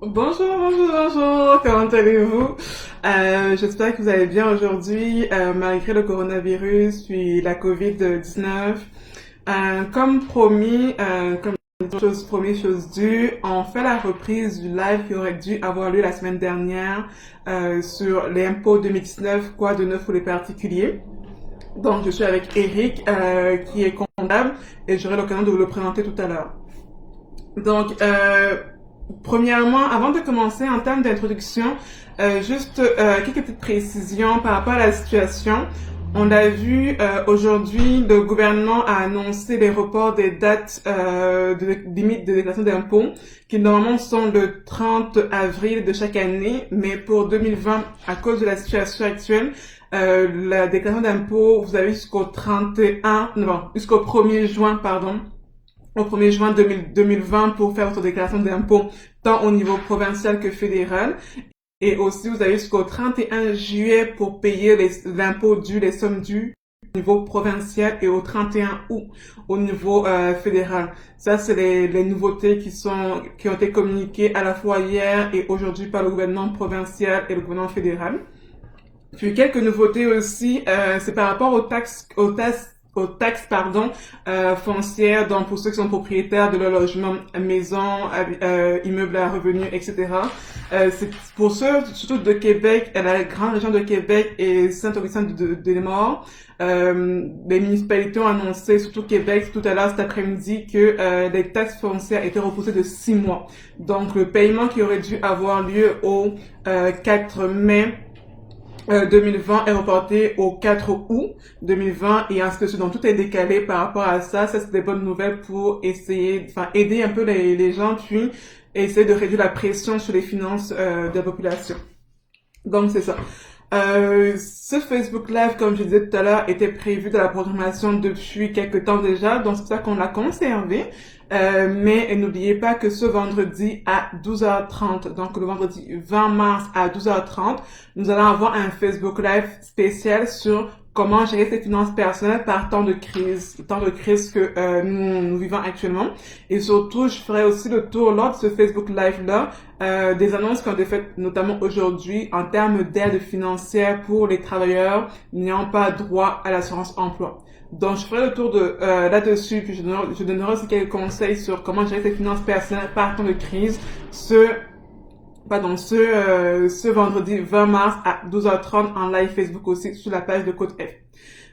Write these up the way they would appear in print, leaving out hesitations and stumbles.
Bonjour, comment allez-vous? J'espère que vous allez bien aujourd'hui, malgré le coronavirus, puis la COVID-19. Comme promis, comme chose promis, chose due, on fait la reprise du live qui aurait dû avoir lieu la semaine dernière sur l'impôt 2019, quoi de neuf pour les particuliers. Donc, je suis avec Eric, qui est comptable, et j'aurai l'occasion de vous le présenter tout à l'heure. Donc, premièrement, avant de commencer, en termes d'introduction, juste quelques petites précisions par rapport à la situation. On l'a vu aujourd'hui, le gouvernement a annoncé les reports des dates de limite de déclaration d'impôts, qui normalement sont le 30 avril de chaque année, mais pour 2020, à cause de la situation actuelle, la déclaration d'impôts, vous avez jusqu'au 31, non, jusqu'au 1er juin, pardon, au 1er juin 2020 pour faire votre déclaration d'impôt tant au niveau provincial que fédéral. Et aussi, vous avez jusqu'au 31 juillet pour payer l'impôt dû, les sommes dues au niveau provincial et au 31 août au niveau fédéral. Ça, c'est les nouveautés qui ont été communiquées à la fois hier et aujourd'hui par le gouvernement provincial et le gouvernement fédéral. Puis quelques nouveautés aussi, c'est par rapport aux taxes foncières, donc pour ceux qui sont propriétaires de leur logement, maison, immeuble à revenus, etc. C'est pour ceux surtout de Québec, la grande région de Québec et Saint-Augustin-de-Desmaures. Les municipalités ont annoncé, surtout Québec, tout à l'heure cet après-midi, que les taxes foncières étaient repoussées de 6 mois. Donc le paiement qui aurait dû avoir lieu au 4 mai 2020 est reporté au 4 août 2020 et ainsi de suite. Donc tout est décalé par rapport à ça. Ça, c'est des bonnes nouvelles pour aider un peu les gens, puis essayer de réduire la pression sur les finances de la population. Donc c'est ça. Ce Facebook Live, comme je disais tout à l'heure, était prévu de la programmation depuis quelques temps déjà, donc c'est pour ça qu'on l'a conservé. Mais n'oubliez pas que ce vendredi à 12h30, donc le vendredi 20 mars à 12h30, nous allons avoir un Facebook Live spécial sur comment gérer ses finances personnelles par temps de crise que nous vivons actuellement. Et surtout, je ferai aussi le tour lors de ce Facebook Live-là des annonces qui ont été faites notamment aujourd'hui en termes d'aide financière pour les travailleurs n'ayant pas droit à l'assurance emploi. Donc, je ferai le tour de là-dessus, puis je donnerai aussi quelques conseils sur comment gérer ses finances personnelles par temps de crise ce vendredi 20 mars à 12h30 en live Facebook aussi sur la page de Code F.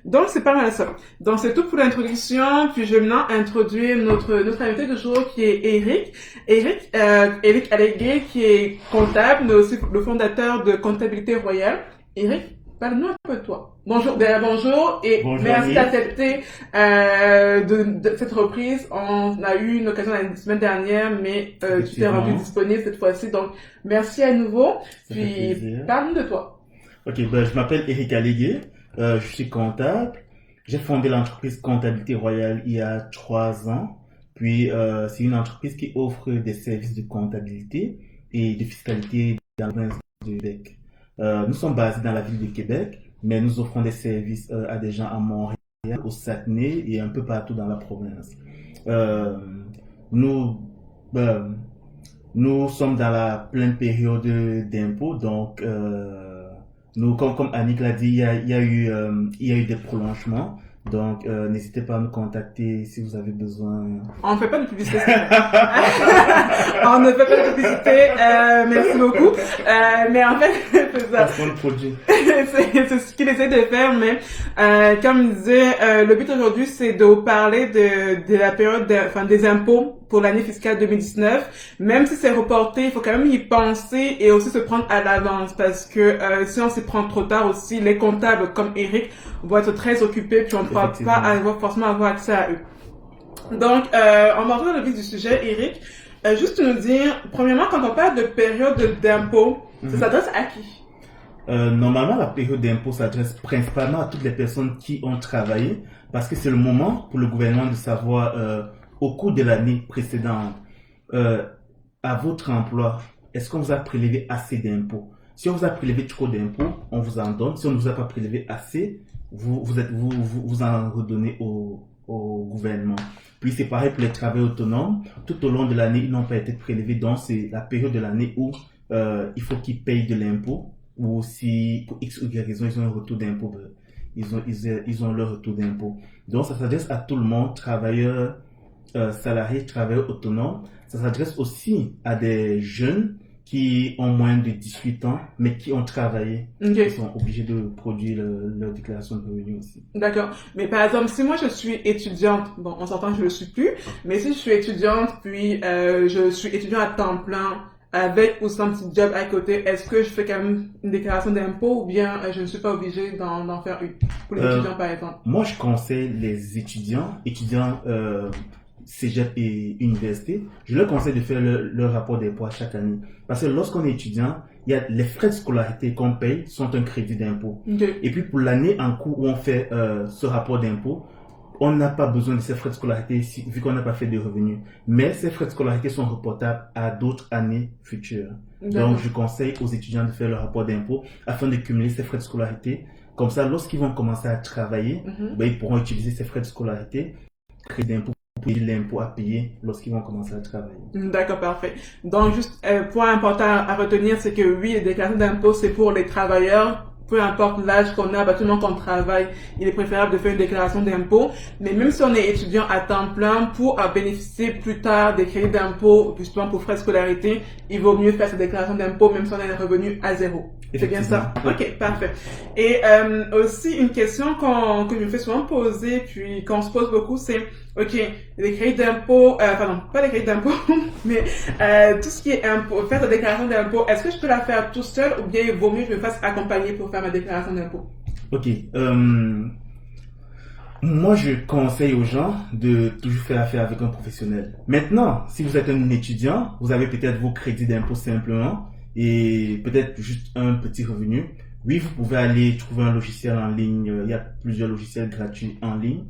Donc, c'est pas mal ça. Donc, c'est tout pour l'introduction. Puis, je vais maintenant introduire notre invité du jour qui est Eric. Eric Allégué, qui est comptable, mais aussi le fondateur de Comptabilité Royale. Eric, parle-nous un peu de toi. Bonjour et Bonjour, merci Annie. d'accepter de cette reprise. On a eu une occasion la semaine dernière, mais tu t'es Effectivement. rendu disponible cette fois-ci. Donc, merci à nouveau. Ça fait Puis, plaisir. parle-nous de toi. Ok, je m'appelle Eric Allégué, je suis comptable. J'ai fondé l'entreprise Comptabilité Royale il y a 3 ans. Puis, c'est une entreprise qui offre des services de comptabilité et de fiscalité dans le province de Québec. Nous sommes basés dans la ville de Québec, mais nous offrons des services à des gens à Montréal, au Saguenay et un peu partout dans la province. Euh, nous, euh, Nous sommes dans la pleine période d'impôt, donc comme Annick l'a dit, il y a eu des prolongements. Donc n'hésitez pas à nous contacter si vous avez besoin. On ne fait pas de publicité. On ne fait pas de publicité. Merci beaucoup. Mais en fait, c'est ça. Parce qu'on produit. C'est ce qu'il essaie de faire, mais comme il disait, le but aujourd'hui, c'est de vous parler de la période, des impôts pour l'année fiscale 2019. Même si c'est reporté, il faut quand même y penser et aussi se prendre à l'avance parce que si on s'y prend trop tard aussi, les comptables comme Eric vont être très occupés puis on ne pourra pas forcément avoir accès à eux. Donc, on va rentrer dans le vif du sujet, Eric. Juste nous dire, premièrement, quand on parle de période d'impôt, ça s'adresse à qui? Normalement, la période d'impôt s'adresse principalement à toutes les personnes qui ont travaillé parce que c'est le moment pour le gouvernement de savoir au cours de l'année précédente, à votre emploi, est-ce qu'on vous a prélevé assez d'impôts? Si on vous a prélevé trop d'impôts, on vous en donne. Si on ne vous a pas prélevé assez, vous en redonnez au au gouvernement. Puis c'est pareil pour les travailleurs autonomes. Tout au long de l'année, ils n'ont pas été prélevés. Donc c'est la période de l'année où il faut qu'ils payent de l'impôt. Ou si pour X ou Y raison, ils ont un retour d'impôt. Ils ont leur retour d'impôt. Donc ça s'adresse à tout le monde, travailleurs salariés, travailleurs autonomes. Ça s'adresse aussi à des jeunes qui ont moins de 18 ans, mais qui ont travaillé. Okay. Ils sont obligés de produire leur déclaration de revenus aussi. D'accord. Mais par exemple, si moi je suis étudiante, bon, on s'entend que je le suis plus, mais si je suis étudiante, puis je suis étudiant à temps plein, avec ou sans petit job à côté, est-ce que je fais quand même une déclaration d'impôt ou bien je ne suis pas obligée d'en faire une pour les étudiants par exemple? Moi, je conseille les étudiants cégep et université, je leur conseille de faire leur rapport d'impôt à chaque année. Parce que lorsqu'on est étudiant, il y a les frais de scolarité qu'on paye sont un crédit d'impôt. Okay. Et puis pour l'année en cours où on fait ce rapport d'impôt, on n'a pas besoin de ces frais de scolarité vu qu'on n'a pas fait de revenus. Mais ces frais de scolarité sont reportables à d'autres années futures. Donc je conseille aux étudiants de faire leur rapport d'impôt afin de cumuler ces frais de scolarité. Comme ça, lorsqu'ils vont commencer à travailler, ils pourront utiliser ces frais de scolarité, crédit d'impôt, pour l'impôt à payer lorsqu'ils vont commencer à travailler. D'accord, parfait. Donc, juste, point important à retenir, c'est que oui, les déclarations d'impôt, c'est pour les travailleurs. Peu importe l'âge qu'on a, tout le monde qu'on travaille, il est préférable de faire une déclaration d'impôt. Mais même si on est étudiant à temps plein, pour bénéficier plus tard des crédits d'impôt, justement pour frais de scolarité, il vaut mieux faire cette déclaration d'impôt même si on a un revenu à zéro. C'est bien ça? Ok, parfait. Et aussi, une question que je me fais souvent poser, puis qu'on se pose beaucoup, c'est, ok, les crédits d'impôt, pardon, pas les crédits d'impôt, mais tout ce qui est impôt, faire la déclaration d'impôt, est-ce que je peux la faire tout seul ou bien il vaut mieux que je me fasse accompagner pour faire ma déclaration d'impôt? Ok. Moi, je conseille aux gens de toujours faire affaire avec un professionnel. Maintenant, si vous êtes un étudiant, vous avez peut-être vos crédits d'impôt simplement et peut-être juste un petit revenu. Oui, vous pouvez aller trouver un logiciel en ligne. Il y a plusieurs logiciels gratuits en ligne.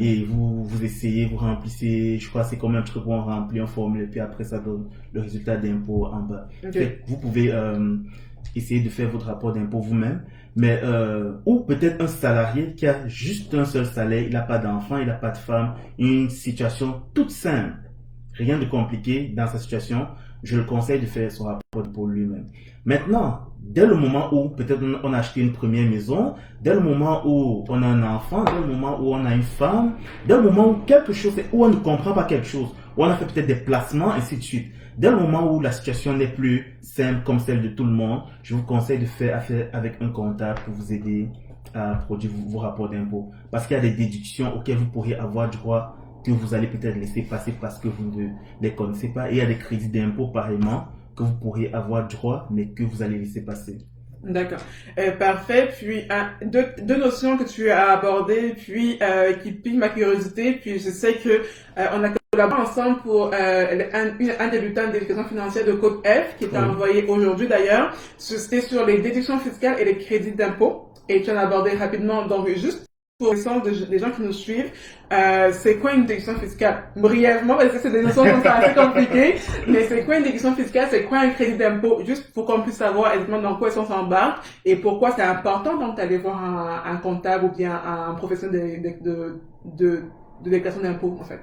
Et vous essayez, vous remplissez, je crois c'est comme un truc où on remplit un formulaire et puis après ça donne le résultat d'impôt en bas. Okay. Vous pouvez essayer de faire votre rapport d'impôt vous-même, mais ou peut-être un salarié qui a juste un seul salaire, il n'a pas d'enfant, il n'a pas de femme, une situation toute simple, rien de compliqué dans sa situation, je le conseille de faire son rapport d'impôt lui-même. Maintenant, dès le moment où peut-être on a acheté une première maison, dès le moment où on a un enfant, dès le moment où on a une femme, dès le moment où quelque chose, où on ne comprend pas quelque chose, où on a fait peut-être des placements, ainsi de suite. Dès le moment où la situation n'est plus simple comme celle de tout le monde, je vous conseille de faire affaire avec un comptable pour vous aider à produire vos rapports d'impôt. Parce qu'il y a des déductions auxquelles vous pourriez avoir droit que vous allez peut-être laisser passer parce que vous ne les connaissez pas. Et il y a des crédits d'impôt pareillement que vous pourriez avoir droit, mais que vous allez laisser passer. D'accord. Parfait. Puis, deux notions que tu as abordées, puis qui piquent ma curiosité. Puis, je sais que on a collaboré ensemble pour un des bulletins d'éducation financière de Code F, qui est envoyé aujourd'hui d'ailleurs. C'était sur les déductions fiscales et les crédits d'impôt. Et tu en as abordé rapidement. Donc, juste pour les sens des gens qui nous suivent, c'est quoi une déduction fiscale? Brièvement, parce que c'est des notions qui sont assez compliquées, mais c'est quoi une déduction fiscale? C'est quoi un crédit d'impôt? Juste pour qu'on puisse savoir exactement dans quoi on s'embarque et pourquoi c'est important donc d'aller voir un comptable ou bien un professionnel de déclaration d'impôt, en fait.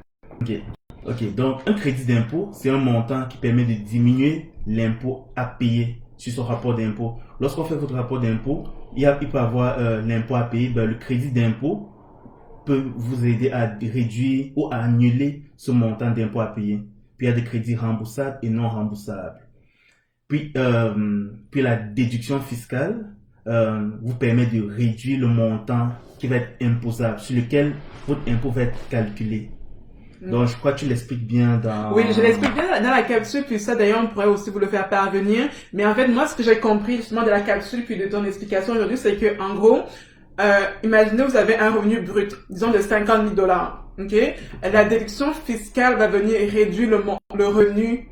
Ok. Donc, un crédit d'impôt, c'est un montant qui permet de diminuer l'impôt à payer sur son rapport d'impôt. Lorsqu'on fait votre rapport d'impôt, il peut avoir l'impôt à payer. Le crédit d'impôt peut vous aider à réduire ou à annuler ce montant d'impôt à payer. Puis il y a des crédits remboursables et non remboursables. Puis la déduction fiscale vous permet de réduire le montant qui va être imposable, sur lequel votre impôt va être calculé. Donc, je crois que tu l'expliques bien dans... Oui, je l'explique bien dans la capsule, puis ça, d'ailleurs, on pourrait aussi vous le faire parvenir. Mais en fait, moi, ce que j'ai compris, justement, de la capsule, puis de ton explication aujourd'hui, c'est que, en gros, imaginez, vous avez un revenu brut, disons de 50 000 $, ok? La déduction fiscale va venir réduire le revenu,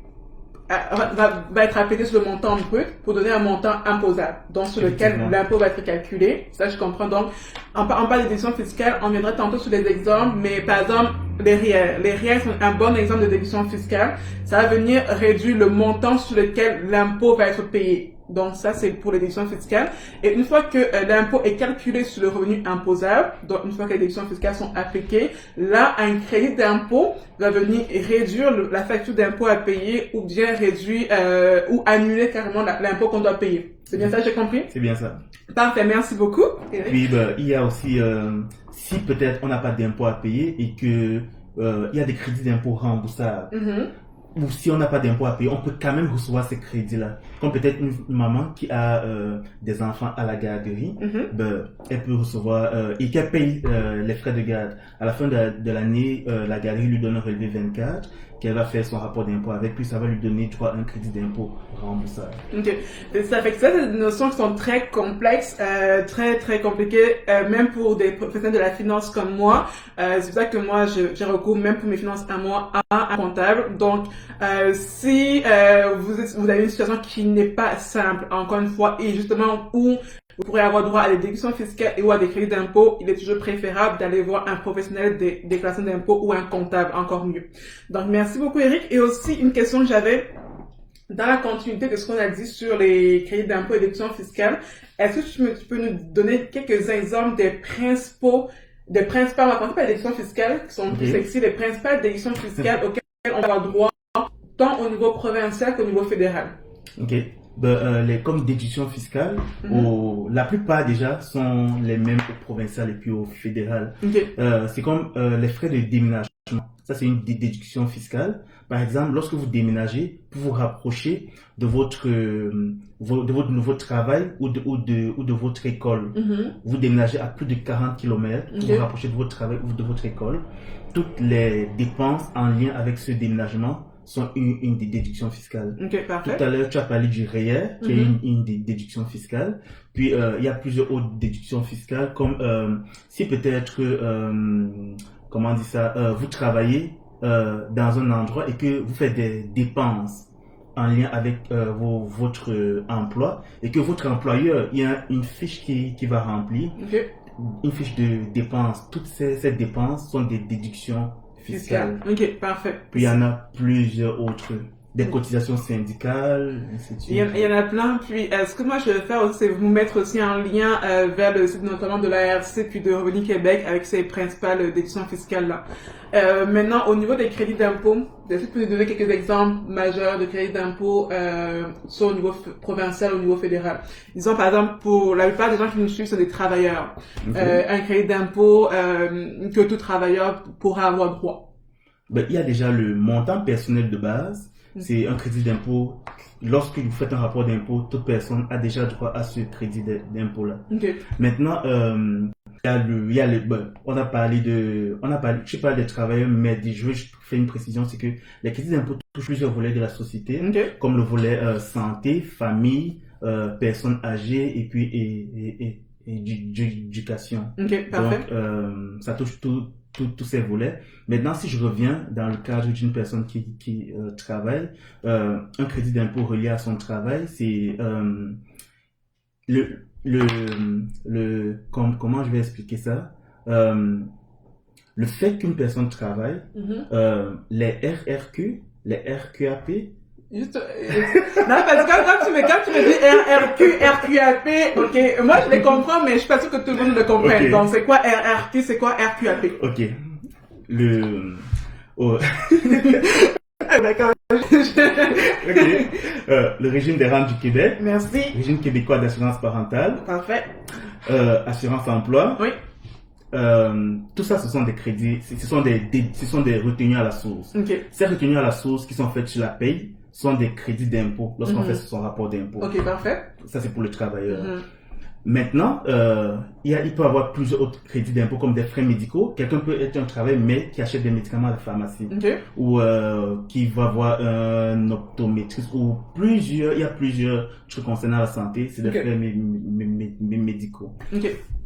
va être appliqué sur le montant brut pour donner un montant imposable, donc sur lequel l'impôt va être calculé. Ça, je comprends. Donc, en parlant de déduction fiscale, on viendra tantôt sur des exemples, mais par exemple, les RIER. Les RIER sont un bon exemple de déduction fiscale. Ça va venir réduire le montant sur lequel l'impôt va être payé. Donc ça, c'est pour les déductions fiscales. Et une fois que l'impôt est calculé sur le revenu imposable, donc une fois que les déductions fiscales sont appliquées, là, un crédit d'impôt va venir réduire la facture d'impôt à payer ou bien réduire ou annuler carrément l'impôt qu'on doit payer. C'est bien ça, j'ai compris? C'est bien ça. Parfait, merci beaucoup. Puis, il y a aussi, si peut-être on n'a pas d'impôt à payer et que il y a des crédits d'impôt remboursables, ou si on n'a pas d'impôt à payer, on peut quand même recevoir ces crédits-là. Comme peut-être une maman qui a des enfants à la garderie, elle peut recevoir et qu'elle paye les frais de garde. À la fin de l'année, la garderie lui donne un relevé 24 qu'elle va faire son rapport d'impôt avec, puis ça va lui donner droit à un crédit d'impôt remboursable. Ok, ça fait que ça, c'est des notions qui sont très complexes, très très compliquées, même pour des professionnels de la finance comme moi. C'est pour ça que moi, j'ai recours même pour mes finances à moi à un comptable. Donc, si vous avez une situation qui n'est pas simple, encore une fois, et justement où vous pourrez avoir droit à des déductions fiscales et ou à des crédits d'impôt, il est toujours préférable d'aller voir un professionnel des déclarations d'impôt ou un comptable, encore mieux. Donc, merci beaucoup, Eric. Et aussi, une question que j'avais dans la continuité de ce qu'on a dit sur les crédits d'impôt et déductions fiscales. Est-ce que tu peux nous donner quelques exemples des principales, on va commencer par les déductions fiscales, qui sont plus sexy, les principales déductions fiscales auxquelles on va avoir droit, tant au niveau provincial qu'au niveau fédéral? Ok. Comme déductions fiscales, la plupart déjà sont les mêmes au provincial et puis au fédéral. C'est comme les frais de déménagement. Ça, c'est une déduction fiscale. Par exemple, lorsque vous déménagez, pour vous rapprocher de votre nouveau travail ou de votre école, vous déménagez à plus de 40 km pour vous rapprocher de votre travail ou de votre école. Toutes les dépenses en lien avec ce déménagement sont une des déductions fiscales. Parfait. Tout à l'heure, tu as parlé du REER, qui est une des déductions fiscales. Puis, il y a plusieurs autres déductions fiscales, comme si peut-être, comment on dit ça, vous travaillez dans un endroit et que vous faites des dépenses en lien avec votre emploi et que votre employeur, il y a une fiche qui va remplir, une fiche de dépenses. Toutes ces dépenses sont des déductions fiscales. Ok, parfait. Puis il y en a plusieurs autres. Des cotisations syndicales, ainsi de suite. Il y en a plein. Puis, ce que moi je vais faire aussi, c'est vous mettre aussi en lien vers le site notamment de l'ARC puis de Revenu Québec avec ces principales déductions fiscales là. Maintenant, au niveau des crédits d'impôt, est-ce que tu peux nous donner quelques exemples majeurs de crédits d'impôt soit au niveau provincial ou au niveau fédéral? Disons par exemple, pour la plupart des gens qui nous suivent sont des travailleurs. Un crédit d'impôt que tout travailleur pourra avoir droit. Il y a déjà le montant personnel de base. C'est un crédit d'impôt. Lorsque vous faites un rapport d'impôt, toute personne a déjà droit à ce crédit d'impôt-là. Maintenant, on a parlé, je parle des travailleurs, mais je veux faire une précision, c'est que les crédits d'impôt touchent plusieurs volets de la société, comme le volet santé, famille, personnes âgées et puis éducation. Parfait. Donc, ça touche tous ces volets. Maintenant, si je reviens dans le cadre d'une personne qui travaille, un crédit d'impôt relié à son travail, c'est comment je vais expliquer ça? Le fait qu'une personne travaille, les RRQ, les RQAP, juste, non, parce que quand tu me dis RRQ, RQAP, ok, moi je les comprends, mais je suis pas sûr que tout le monde le comprenne. Donc, c'est quoi RRQ, c'est quoi RQAP? Ok. D'accord. Le régime des rentes du Québec. Merci. Régime québécois d'assurance parentale. Parfait. Assurance emploi. Oui. Tout ça, ce sont des crédits, ce sont des retenues à la source. Ces retenues à la source qui sont faites sur la paye sont des crédits d'impôt lorsqu'on fait son rapport d'impôt. Ok, parfait. Ça, c'est pour le travailleur. Maintenant, il peut y avoir plusieurs autres crédits d'impôt comme des frais médicaux. Quelqu'un peut être un travailleur mais qui achète des médicaments à la pharmacie. Ou qui va voir un optométriste ou il y a plusieurs trucs concernant la santé. C'est des frais médicaux.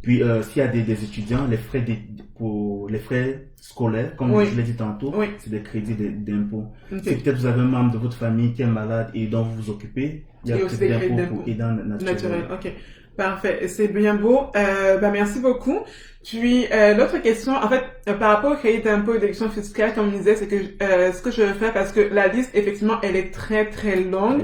Puis, s'il y a des étudiants, les frais scolaires, comme Oui. je l'ai dit tantôt, Oui. c'est des crédits d'impôt. Ok. Si peut-être vous avez un membre de votre famille qui est malade et dont vous vous occupez, il y a Et aussi crédit des crédits d'impôt d'impôt. pour aidant naturel. Naturel, ok. Parfait, c'est bien beau. Merci beaucoup. Puis, l'autre question, en fait, par rapport au crédit d'impôt et déduction fiscale, comme je disais, c'est que ce que je vais faire, parce que la liste, effectivement, elle est très, très longue.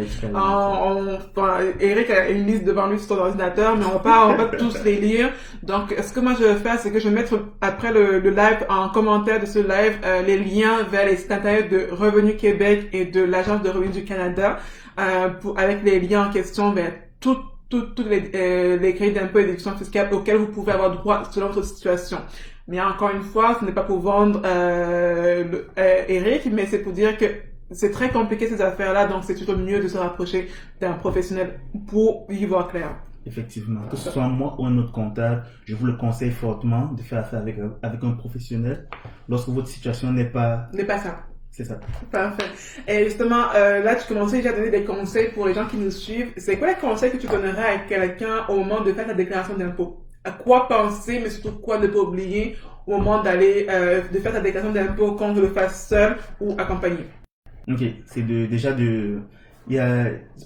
Eric a une liste devant lui sur son ordinateur, mais on va pas tous les lire. Donc, ce que moi je vais faire, c'est que je vais mettre après le live, en commentaire de ce live, les liens vers les sites internet de Revenu Québec et de l'Agence de Revenu du Canada, avec les liens en question vers toutes les crédits d'impôt et déductions fiscales auxquels vous pouvez avoir droit selon votre situation. Mais encore une fois, ce n'est pas pour vendre Eric, mais c'est pour dire que c'est très compliqué ces affaires-là, donc c'est toujours mieux de se rapprocher d'un professionnel pour y voir clair. Effectivement, que ce soit moi ou un autre comptable, je vous le conseille fortement de faire affaire avec un professionnel lorsque votre situation n'est pas ça. C'est ça. Parfait. Et justement, là, tu commençais déjà à donner des conseils pour les gens qui nous suivent. C'est quoi les conseils que tu donnerais à quelqu'un au moment de faire ta déclaration d'impôt? À quoi penser, mais surtout quoi ne pas oublier au moment d'aller de faire ta déclaration d'impôt, quand tu le fasses seul ou accompagné? Ok, c'est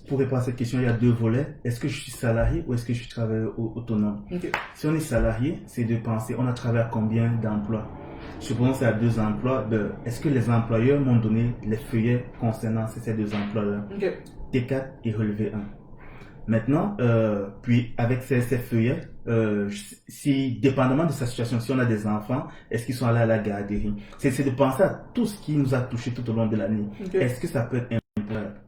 pour répondre à cette question, il y a deux volets. Est-ce que je suis salarié ou est-ce que je suis travailleur autonome? Okay. Si on est salarié, c'est de penser, on a travaillé à combien d'emplois? Supposons que c'est à 2 emplois, est-ce que les employeurs m'ont donné les feuillets concernant ces 2 emplois-là? Okay. T4 et relevé 1. Maintenant, puis avec ces feuillets, si, dépendamment de sa situation, si on a des enfants, est-ce qu'ils sont allés à la garderie? C'est de penser à tout ce qui nous a touché tout au long de l'année. Okay. Est-ce que ça peut être imposable?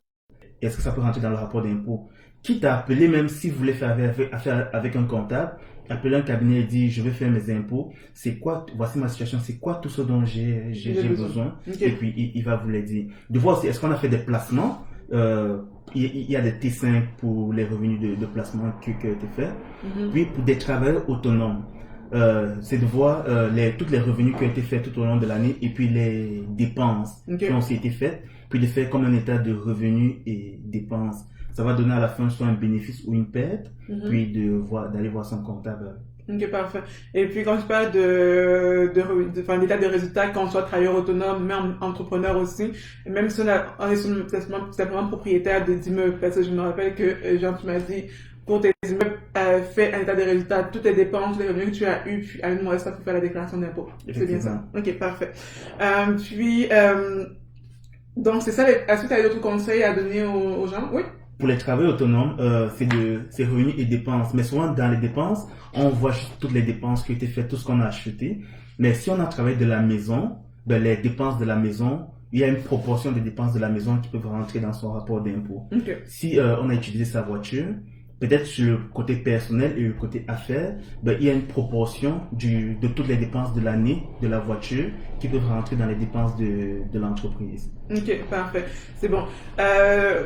Est-ce que ça peut rentrer dans le rapport d'impôt? Quitte à appeler, même si vous voulez faire affaire avec un comptable, appeler un cabinet et dire je vais faire mes impôts, c'est quoi, voici ma situation, c'est quoi tout ce dont j'ai besoin. Okay. Et puis il va vous le dire. De voir aussi, est-ce qu'on a fait des placements? Il y a des T5 pour les revenus de placement qui ont été faits. Puis pour des travailleurs autonomes, c'est de voir tous les revenus qui ont été faits tout au long de l'année et puis les dépenses qui ont aussi été faites, puis de faire comme un état de revenus et dépenses. Ça va donner à la fin soit un bénéfice ou une perte, puis d'aller voir son comptable. Ok, parfait. Et puis quand tu parles d'état de résultats, quand on soit travailleur autonome, même entrepreneur aussi, et même si on est simplement propriétaire d'immeubles, parce que je me rappelle que Jean, tu m'as dit, pour tes immeubles, fais un état de résultats, toutes tes dépenses, les revenus que tu as eu, puis à une mois ça pour faire la déclaration d'impôt. C'est bien ça. Ok, parfait. Donc c'est ça, est-ce que tu as d'autres conseils à donner aux gens? Oui. Pour les travailleurs autonomes, c'est revenus et dépenses. Mais souvent, dans les dépenses, on voit toutes les dépenses qui ont été faites, tout ce qu'on a acheté. Mais si on a travaillé de la maison, les dépenses de la maison, il y a une proportion des dépenses de la maison qui peuvent rentrer dans son rapport d'impôt. Okay. Si on a utilisé sa voiture, peut-être sur le côté personnel et le côté affaires, il y a une proportion de toutes les dépenses de l'année de la voiture qui peuvent rentrer dans les dépenses de l'entreprise. Ok, parfait. C'est bon.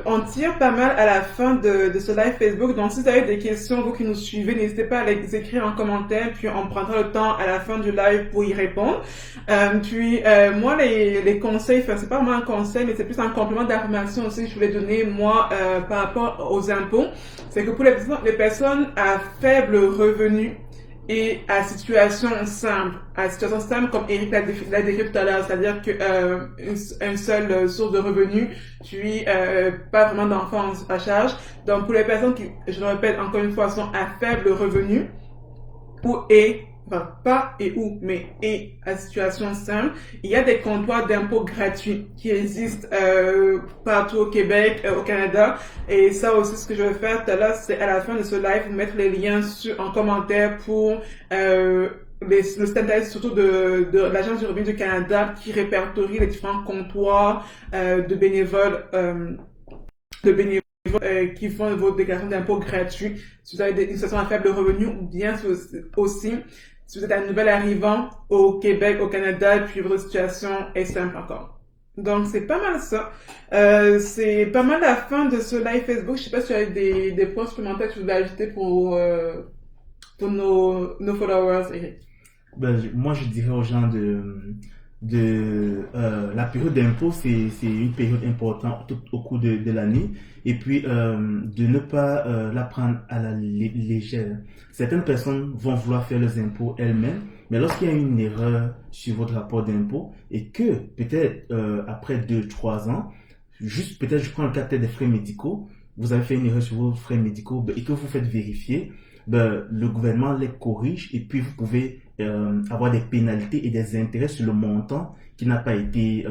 On tire pas mal à la fin de ce live Facebook. Donc, si vous avez des questions, vous qui nous suivez, n'hésitez pas à les écrire en commentaire, puis on prendra le temps à la fin du live pour y répondre. Moi, les conseils, c'est pas vraiment un conseil, mais c'est plus un complément d'information aussi que je voulais donner, moi, par rapport aux impôts. C'est que pour les personnes à faible revenu et à situation simple comme Eric l'a décrit tout à l'heure, c'est-à-dire que une seule source de revenus, puis pas vraiment d'enfants à charge. Donc pour les personnes qui, je le répète encore une fois, sont à faible revenu mais à situation simple, il y a des comptoirs d'impôts gratuits qui existent partout au Québec, au Canada. Et ça aussi, ce que je vais faire tout à l'heure, c'est à la fin de ce live, vous mettre les liens en commentaire pour le site internet surtout de l'Agence du Revenu du Canada qui répertorie les différents comptoirs de bénévoles qui font vos déclarations d'impôts gratuits si vous avez une situation à faible revenu ou bien aussi si vous êtes un nouvel arrivant au Québec, au Canada, et puis votre situation est simple encore. Donc, c'est pas mal ça. C'est pas mal la fin de ce live Facebook. Je sais pas si tu as des points supplémentaires que tu voulais ajouter pour nos followers, Eric. Moi, je dirais aux gens la période d'impôt, c'est une période importante tout au cours de l'année, et puis de ne pas la prendre à la légère. Certaines personnes vont vouloir faire leurs impôts elles-mêmes, mais lorsqu'il y a une erreur sur votre rapport d'impôt et que peut-être après 2, 3 ans, juste peut-être je prends le cas peut-être des frais médicaux, vous avez fait une erreur sur vos frais médicaux et que vous faites vérifier, le gouvernement les corrige et puis vous pouvez avoir des pénalités et des intérêts sur le montant qui n'a pas été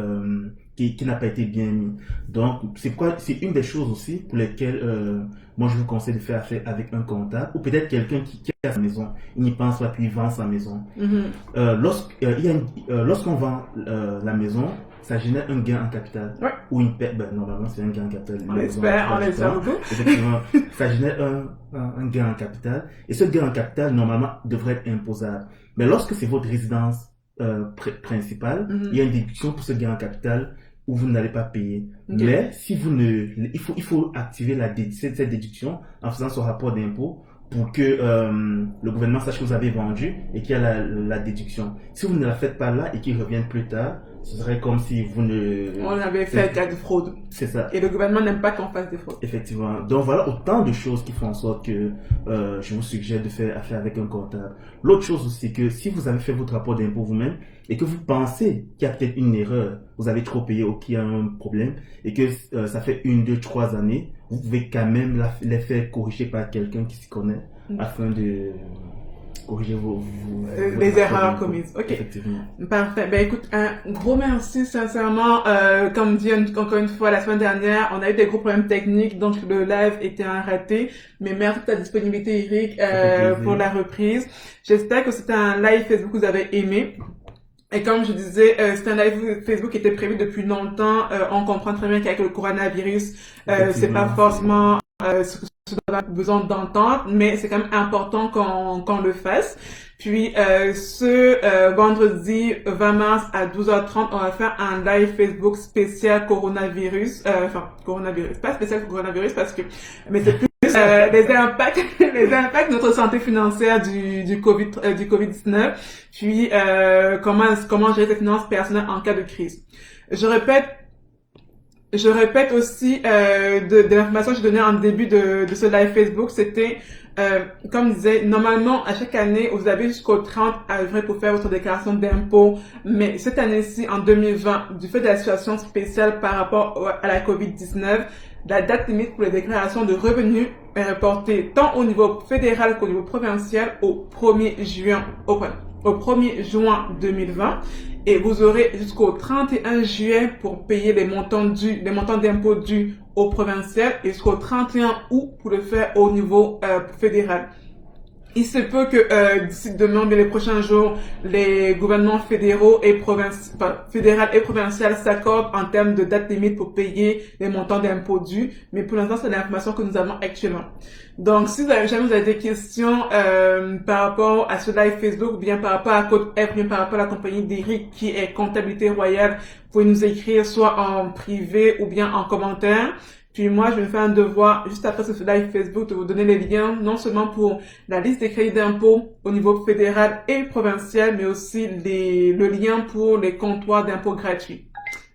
qui n'a pas été bien mis. Donc c'est une des choses aussi pour lesquelles moi je vous conseille de faire affaire avec un comptable ou peut-être quelqu'un qui a sa maison, il n'y pense pas puis il vend sa maison. Lorsqu'on vend la maison, ça génère un gain en capital. Ouais. Ou une perte, normalement c'est un gain en capital. On espère beaucoup. Effectivement, ça génère un gain en capital. Et ce gain en capital, normalement, devrait être imposable. Mais lorsque c'est votre résidence principale, il y a une déduction pour ce gain en capital où vous n'allez pas payer. Okay. Mais si vous ne, il faut activer cette déduction en faisant son rapport d'impôt pour que le gouvernement sache que vous avez vendu et qu'il y a la déduction. Si vous ne la faites pas là et qu'il revienne plus tard, ce serait comme si vous ne... On avait fait cas de fraude. C'est ça. Et le gouvernement n'aime pas qu'on fasse des fraudes. Effectivement. Donc voilà autant de choses qui font en sorte que je vous suggère de faire affaire avec un comptable. L'autre chose aussi, c'est que si vous avez fait votre rapport d'impôt vous-même et que vous pensez qu'il y a peut-être une erreur, vous avez trop payé ou qu'il y a un problème et que ça fait 1, 2, 3 années, vous pouvez quand même les faire corriger par quelqu'un qui s'y connaît afin de corriger les erreurs commises. Ok. Effectivement. Parfait. Ben écoute, un gros merci sincèrement. Comme dit encore une fois la semaine dernière, on a eu des gros problèmes techniques, donc le live était un raté. Mais merci de ta disponibilité, Eric, pour la reprise. J'espère que c'était un live Facebook que vous avez aimé. Et comme je disais, c'est un live Facebook qui était prévu depuis longtemps. On comprend très bien qu'avec le coronavirus, c'est pas forcément ce que on a besoin d'entendre, mais c'est quand même important qu'on le fasse. Puis ce vendredi 20 mars à 12h30, on va faire un live Facebook spécial coronavirus. Coronavirus, pas spécial coronavirus parce que, mais c'est plus les impacts de notre santé financière du Covid-19. Puis comment gérer ses finances personnelles en cas de crise. Je répète aussi de l'information que j'ai donnée en début de ce live Facebook, c'était comme je disais, normalement à chaque année vous avez jusqu'au 30 avril pour faire votre déclaration d'impôt, mais cette année-ci en 2020, du fait de la situation spéciale par rapport à la COVID-19, la date limite pour les déclarations de revenus est reportée tant au niveau fédéral qu'au niveau provincial au 1er juin 2020. Et vous aurez jusqu'au 31 juillet pour payer les montants d'impôts dus au provincial et jusqu'au 31 août pour le faire au niveau fédéral. Il se peut que d'ici demain, mais les prochains jours, les gouvernements fédéraux et fédéral et provincial s'accordent en termes de date limite pour payer les montants d'impôts dus. Mais pour l'instant, c'est l'information que nous avons actuellement. Donc, si vous avez des questions par rapport à ce live Facebook, ou bien par rapport à Code F, ou bien par rapport à la compagnie d'Eric qui est Comptabilité Royale, vous pouvez nous écrire soit en privé ou bien en commentaire. Puis moi, je vais me faire un devoir, juste après ce live Facebook, de vous donner les liens, non seulement pour la liste des crédits d'impôt au niveau fédéral et provincial, mais aussi le lien pour les comptoirs d'impôt gratuits.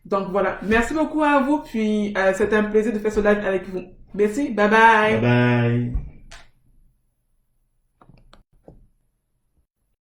Donc voilà, merci beaucoup à vous, puis c'est un plaisir de faire ce live avec vous. Merci, bye bye. Bye bye.